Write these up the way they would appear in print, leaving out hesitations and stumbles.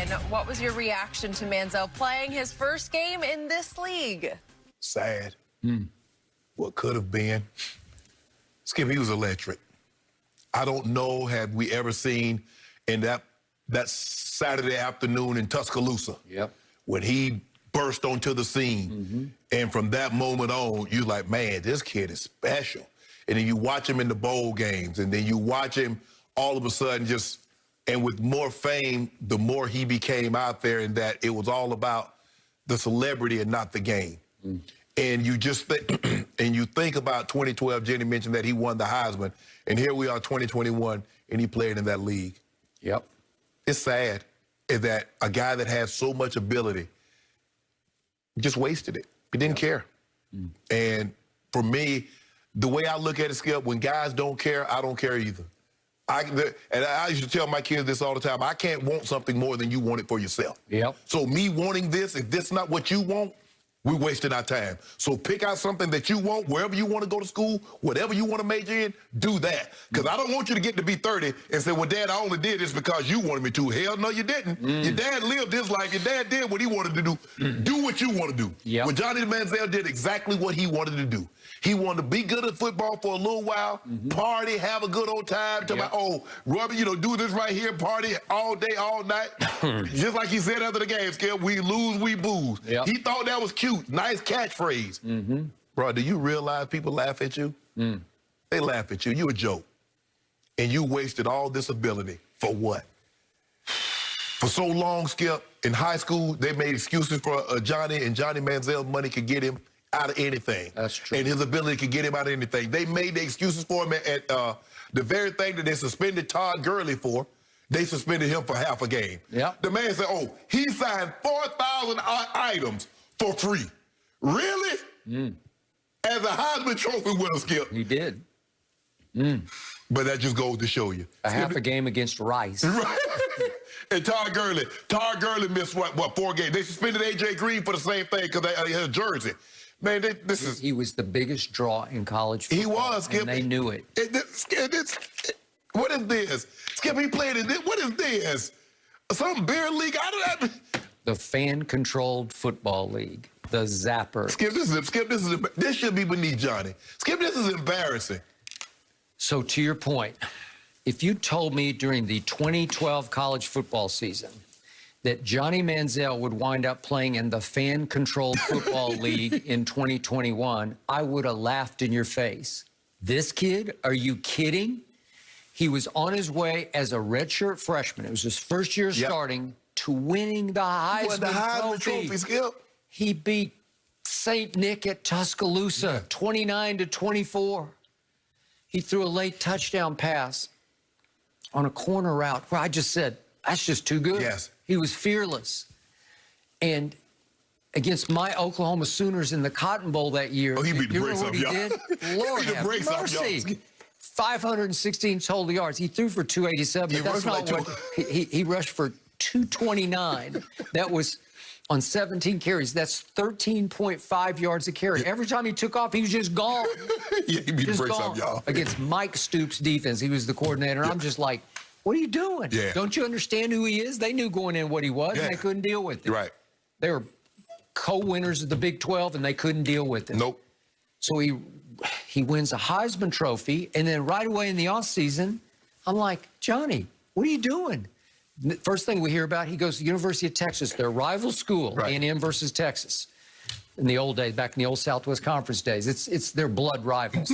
And what was your reaction to Manziel playing his first game in this league? Sad. What could have been. Skip, he was electric. I don't know, have we ever seen in that Saturday afternoon in Tuscaloosa when he burst onto the scene. And from that moment on, you're like, man, this kid is special. And then you watch him in the bowl games, and then you watch him all of a sudden just, and with more fame, the more he became out there, in that it was all about the celebrity and not the game. And you just think, and you think about 2012, Jenny mentioned that he won the Heisman, and here we are 2021, and he played in that league. It's sad that a guy that has so much ability just wasted it. He didn't care. And for me, the way I look at it, Skip, when guys don't care, I don't care either. And I used to tell my kids this all the time. I can't want something more than you want it for yourself. So me wanting this, if this is not what you want, we're wasting our time. So pick out something that you want, wherever you want to go to school, whatever you want to major in, do that. Because I don't want you to get to be 30 and say, well, Dad, I only did this because you wanted me to. Hell no, you didn't. Your dad lived his life. Your dad did what he wanted to do. Do what you want to do. Well, Johnny Manziel did exactly what he wanted to do. He wanted to be good at football for a little while, party, have a good old time, talk about, oh, Robert, you know, do this right here, party all day, all night. Just like he said after the game, Skip, we lose, we booze. He thought that was cute. Nice catchphrase. Bro, do you realize people laugh at you? They laugh at you. You a joke. And you wasted all this ability for what? For so long, Skip, in high school, they made excuses for Johnny, and Johnny Manziel's money could get him out of anything. That's true. And his ability could get him out of anything. They made the excuses for him at the very thing that they suspended Todd Gurley for. They suspended him for half a game. The man said, oh, he signed 4,000 items for free. Really? As a Heisman Trophy winner, Skip. He did. But that just goes to show you. Half a game against Rice. Right. And Todd Gurley missed, what, 4 games? They suspended A.J. Green for the same thing because he had a jersey. Man, he was the biggest draw in college football. He was, Skip. And they knew it. What is this? Skip, he played in this. What is this? Some beer league? The fan-controlled football league, the Zapper. Skip, this should be beneath Johnny. Skip, this is embarrassing. So to your point, if you told me during the 2012 college football season that Johnny Manziel would wind up playing in the fan-controlled football league in 2021, I would have laughed in your face. This kid, are you kidding? He was on his way as a redshirt freshman. It was his first year starting to winning the Heisman Trophy. Skip. He beat St. Nick at Tuscaloosa, 29-24. He threw a late touchdown pass on a corner route where I just said, that's just too good. He was fearless. And against my Oklahoma Sooners in the Cotton Bowl that year, he beat the brakes off y'all. Lord have mercy. 516 total yards. He threw for 287, but that's not what he rushed for 229. That was on 17 carries. That's 13.5 yards a carry. Every time he took off, he was just gone. He beat the brakes off y'all. Against Mike Stoops' defense, he was the coordinator. I'm just like, what are you doing? Don't you understand who he is? They knew going in what he was, and they couldn't deal with it. They were co-winners of the Big 12, and they couldn't deal with it. So he wins a Heisman Trophy, and then right away in the offseason, I'm like, Johnny, what are you doing? First thing we hear about, he goes to the University of Texas, their rival school, A&M versus Texas. In the old days, back in the old Southwest Conference days, it's their blood rivals.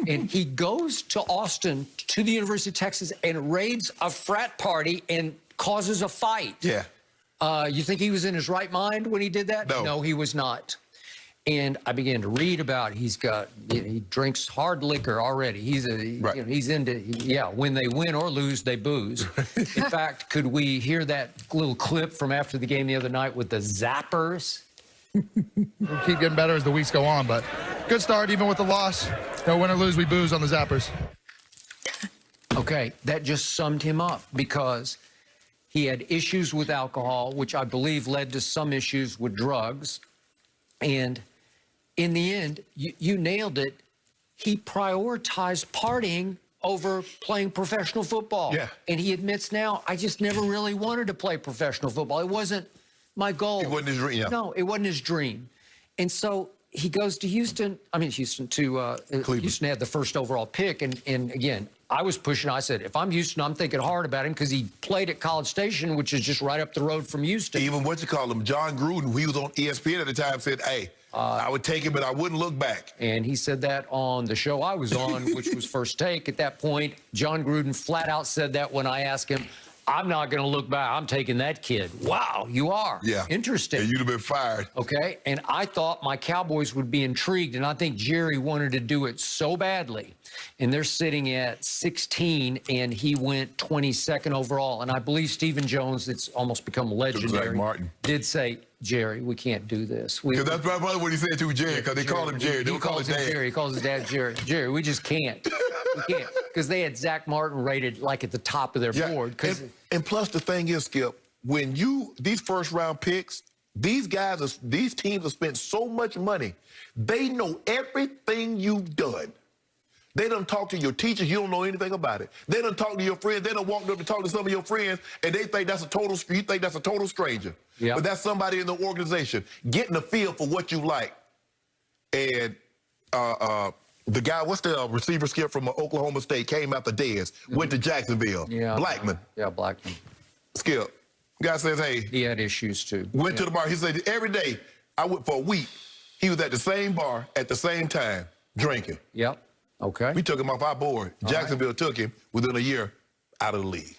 And he goes to Austin, to the University of Texas, and raids a frat party and causes a fight. You think he was in his right mind when he did that? No, he was not. And I began to read about he drinks hard liquor already. He's he's into when they win or lose, they booze. In fact, could we hear that little clip from after the game the other night with the Zappers? We'll keep getting better as the weeks go on, but good start even with the loss. No, win or lose, we booze on the Zappers. Okay, that just summed him up because he had issues with alcohol, which I believe led to some issues with drugs. And in the end, you nailed it. He prioritized partying over playing professional football. Yeah. And he admits now, I just never really wanted to play professional football. It wasn't my goal. It wasn't his dream. Yeah. No, it wasn't his dream. And so he goes to Houston. I mean, Houston to Houston had the first overall pick. And again, I was pushing. I said, if I'm Houston, I'm thinking hard about him because he played at College Station, which is just right up the road from Houston. Even what you call him, John Gruden, he was on ESPN at the time, said, hey, I would take him, but I wouldn't look back. And he said that on the show I was on, which was First Take. At that point, John Gruden flat out said that when I asked him, I'm not going to look back. I'm taking that kid. Wow, you are. Yeah. Interesting. Yeah, you'd have been fired. Okay. And I thought my Cowboys would be intrigued, and I think Jerry wanted to do it so badly. And they're sitting at 16, and he went 22nd overall. And I believe Stephen Jones, it's almost become legendary, did say, Jerry, we can't do this. Because that's probably what he said to Jerry, because they called him Jerry. He calls him Jerry. He calls his dad Jerry. Jerry, we just can't. We can't. Because they had Zach Martin rated like at the top of their board. And plus the thing is, Skip, when these first-round picks, these teams have spent so much money. They know everything you've done. They done talk to your teachers. You don't know anything about it. They done talk to your friends. They done walked up and talk to some of your friends, and they think that's a total stranger. Yeah. But that's somebody in the organization getting a feel for what you like. And the guy, what's the receiver, Skip, from Oklahoma State, came out the Dez, went to Jacksonville. Yeah. Blackman. Blackman. Skip. Guy says, hey. He had issues too. Went to the bar. He said, every day, I went for a week. He was at the same bar at the same time, drinking. Yep. Okay. We took him off our board. Jacksonville took him within a year out of the league.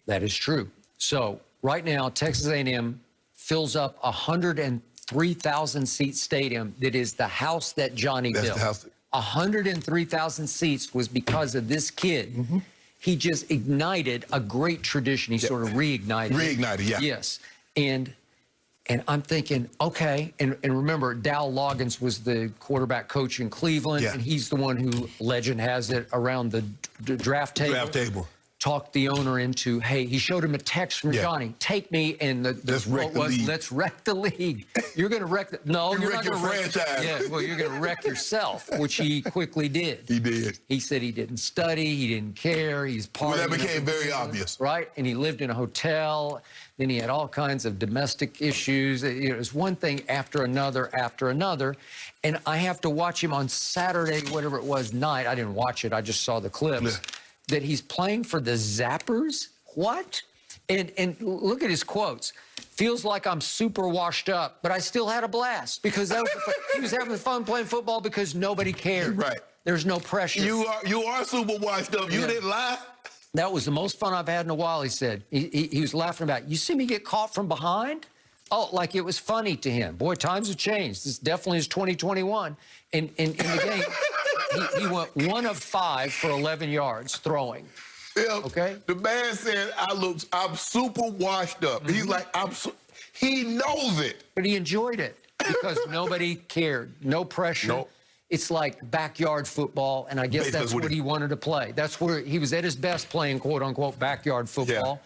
That is true. So right now, Texas A&M fills up a 103,000-seat stadium that is the house that Johnny built. 103,000 seats was because of this kid. Mm-hmm. He just ignited a great tradition. He sort of reignited it. Reignited, yeah. Yes. And I'm thinking, okay, and remember, Dow Loggins was the quarterback coach in Cleveland, and he's the one who, legend has it, around the draft table. Talked the owner into, hey, he showed him a text from Johnny, take me, and let's wreck the league. Let's wreck the league. You're going to wreck the, no, you're not going to wreck franchise. Yeah, well, you're going to wreck yourself, which he quickly did. He did. He said he didn't study, he didn't care, he's partying. Well, that became very obvious. Right, and he lived in a hotel, then he had all kinds of domestic issues. It was one thing after another, and I have to watch him on Saturday, whatever it was, night. I didn't watch it, I just saw the clips. That he's playing for the Zappers? What? And look at his quotes. Feels like I'm super washed up, but I still had a blast because that was he was having fun playing football because nobody cared. Right. There's no pressure. You are super washed up. You didn't lie. That was the most fun I've had in a while, he said. He was laughing about it. You see me get caught from behind? Oh, like it was funny to him. Boy, times have changed. This definitely is 2021. And in the game, he went 1 of 5 for 11 yards throwing. Yeah. Okay. The man said, I'm super washed up. Mm-hmm. He's like, he knows it. But he enjoyed it because nobody cared. No pressure. Nope. It's like backyard football, and I guess that's what he wanted to play. That's where he was at his best playing, quote-unquote, backyard football.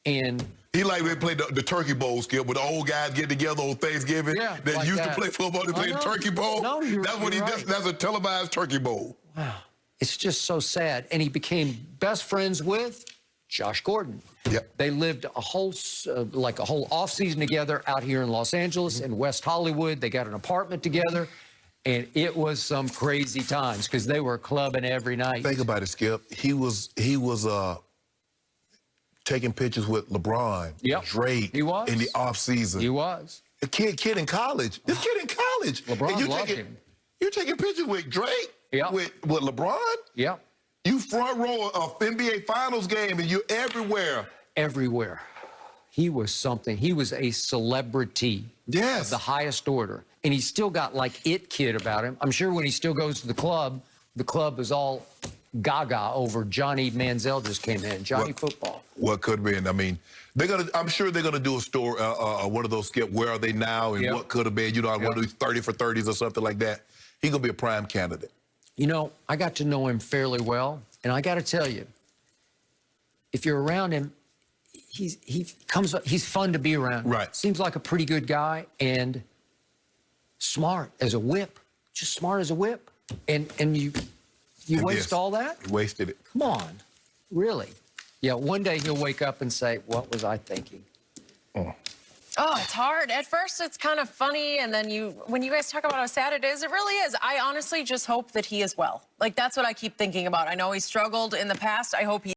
Yeah. And he like when they played the Turkey Bowl, Skip, where the old guys get together on Thanksgiving. Yeah, that like used to play football. They played the Turkey Bowl. No, that's what he does. That's a televised Turkey Bowl. Wow. It's just so sad. And he became best friends with Josh Gordon. Yep. They lived a whole off season together out here in Los Angeles and West Hollywood. They got an apartment together. And it was some crazy times because they were clubbing every night. Think about it, Skip. He was taking pictures with LeBron, Drake. He was. In the off season. He was. A kid in college. This kid in college. LeBron loved him. You're taking pictures with Drake? Yeah. With LeBron? Yeah. You front row of NBA Finals game and you're everywhere. Everywhere. He was something. He was a celebrity. Yes. Of the highest order. And he's still got like it kid about him. I'm sure when he still goes to the club is all gaga over Johnny Manziel just came in. Johnny football. What could have been? I mean, I'm sure they're gonna do a story, one of those Skip, where are they now and what could have been, one of these 30 for 30s or something like that. He's gonna be a prime candidate. You know, I got to know him fairly well, and I got to tell you, if you're around him, he's fun to be around. Right. Seems like a pretty good guy and smart as a whip, just smart as a whip. And You waste all that? Wasted it. Come on. Really? Yeah, one day he'll wake up and say, what was I thinking? Oh, it's hard. At first, it's kind of funny, and then when you guys talk about how sad it is, it really is. I honestly just hope that he is well. Like, that's what I keep thinking about. I know he struggled in the past. I hope he